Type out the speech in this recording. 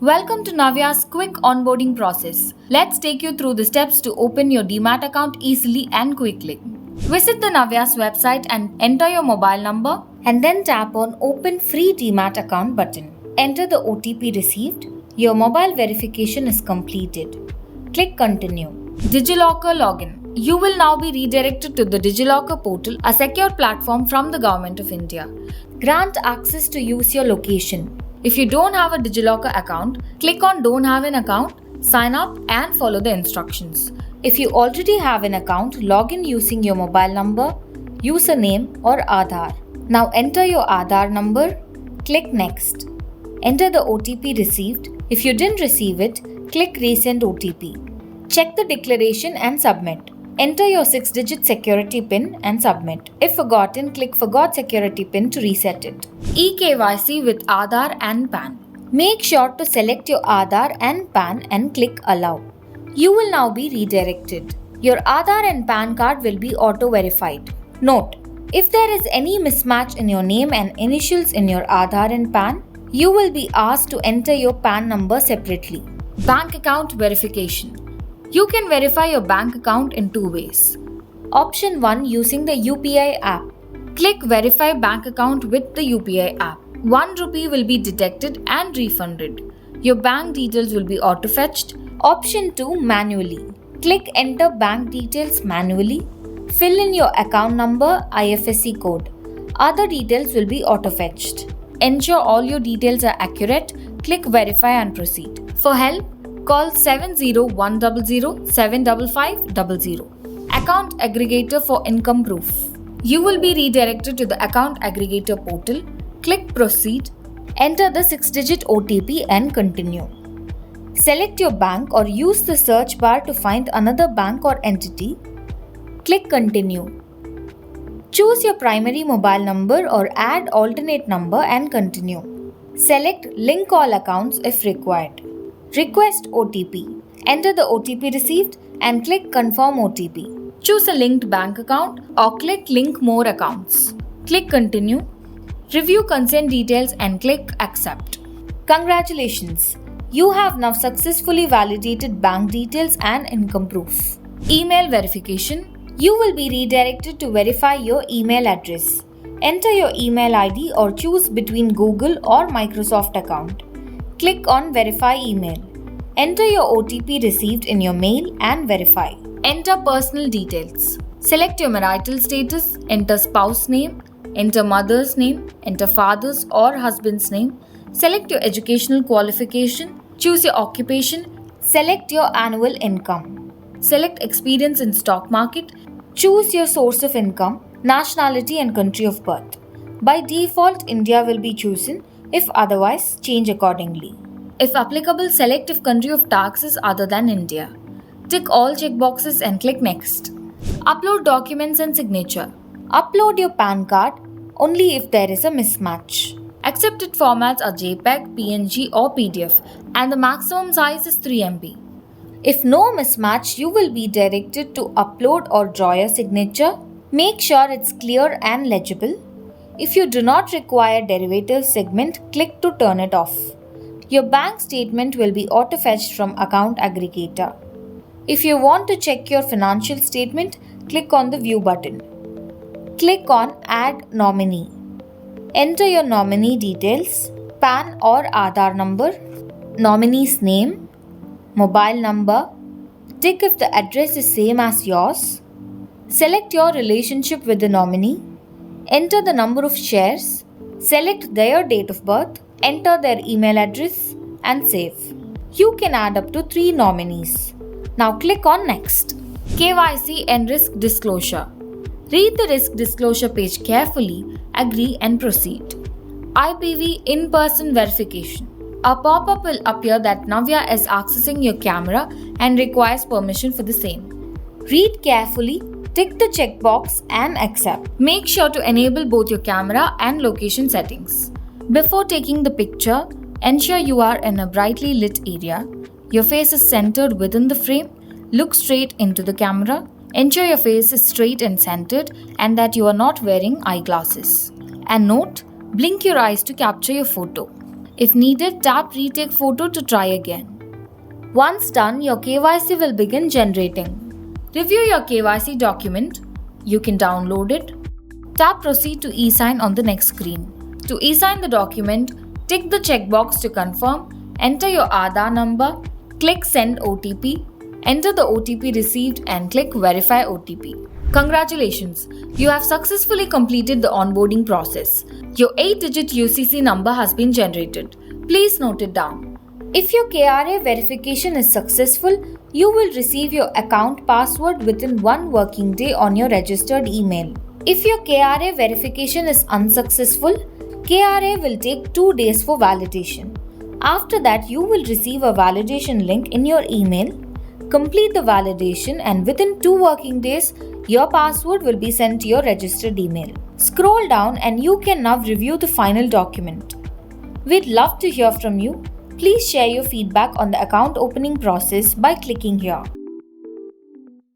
Welcome to Navia's quick onboarding process. Let's take you through the steps to open your Demat account easily and quickly. Visit the Navia's website and enter your mobile number and then tap on Open Free Demat Account button. Enter the OTP received. Your mobile verification is completed. Click Continue. DigiLocker login. You will now be redirected to the DigiLocker portal, a secure platform from the Government of India. Grant access to use your location. If you don't have a DigiLocker account, click on Don't Have an Account, sign up and follow the instructions. If you already have an account, log in using your mobile number, username or Aadhaar. Now enter your Aadhaar number, click Next. Enter the OTP received. If you didn't receive it, click Resend OTP. Check the declaration and submit. Enter your 6-digit security PIN and submit. If forgotten, click Forgot Security PIN to reset it. eKYC with Aadhaar and PAN. Make sure to select your Aadhaar and PAN and click Allow. You will now be redirected. Your Aadhaar and PAN card will be auto-verified. Note: if there is any mismatch in your name and initials in your Aadhaar and PAN, you will be asked to enter your PAN number separately. Bank account verification. You can verify your bank account in two ways. Option 1, using the UPI app. Click Verify Bank Account with the UPI app. 1 rupee will be detected and refunded. Your bank details will be auto-fetched. Option 2, manually. Click Enter Bank Details manually. Fill in your account number, IFSC code. Other details will be auto-fetched. Ensure all your details are accurate. Click Verify and proceed. For help, call 70-100-75500. Account Aggregator for income proof. You will be redirected to the Account Aggregator portal. Click Proceed. Enter the 6-digit OTP and continue. Select your bank or use the search bar to find another bank or entity. Click Continue. Choose your primary mobile number or add alternate number and continue. Select Link All Accounts if required. Request OTP. Enter the OTP received and click Confirm OTP. Choose a linked bank account or click Link More Accounts. Click Continue. Review consent details and click Accept. Congratulations! You have now successfully validated bank details and income proof. Email verification. You will be redirected to verify your email address. Enter your email ID or choose between Google or Microsoft account. Click on Verify Email. Enter your OTP received in your mail and verify. Enter personal details. Select your marital status, enter spouse name, enter mother's name, enter father's or husband's name. Select your educational qualification, choose your occupation, select your annual income. Select experience in stock market, choose your source of income, nationality and country of birth. By default, India will be chosen. If otherwise, change accordingly. If applicable, select if country of tax is other than India. Tick all checkboxes and click Next. Upload documents and signature. Upload your PAN card only if there is a mismatch. Accepted formats are JPEG, PNG or PDF and the maximum size is 3 MB. If no mismatch, you will be directed to upload or draw your signature. Make sure it's clear and legible. If you do not require derivative segment, click to turn it off. Your bank statement will be auto-fetched from Account Aggregator. If you want to check your financial statement, click on the View button. Click on Add Nominee. Enter your nominee details, PAN or Aadhaar number, nominee's name, mobile number. Tick if the address is same as yours. Select your relationship with the nominee. Enter the number of shares. Select their date of birth. Enter their email address and save. You can add up to 3 nominees. Now click on Next. KYC and Risk Disclosure. Read the risk disclosure page carefully, agree and proceed. IPV in-person verification. A pop-up will appear that Navia is accessing your camera and requires permission for the same. Read carefully, tick the checkbox and accept. Make sure to enable both your camera and location settings. Before taking the picture, ensure you are in a brightly lit area. Your face is centered within the frame. Look straight into the camera. Ensure your face is straight and centered and that you are not wearing eyeglasses. And note, blink your eyes to capture your photo. If needed, tap Retake Photo to try again. Once done, your KYC will begin generating. Review your KYC document. You can download it. Tap Proceed to eSign on the next screen. To eSign the document, tick the checkbox to confirm, enter your Aadhaar number, click Send OTP, enter the OTP received and click Verify OTP. Congratulations! You have successfully completed the onboarding process. Your 8-digit UCC number has been generated. Please note it down. If your KRA verification is successful, you will receive your account password within 1 working day on your registered email. If your KRA verification is unsuccessful, KRA will take 2 days for validation. After that, you will receive a validation link in your email. Complete the validation and within 2 working days, your password will be sent to your registered email. Scroll down and you can now review the final document. We'd love to hear from you. Please share your feedback on the account opening process by clicking here.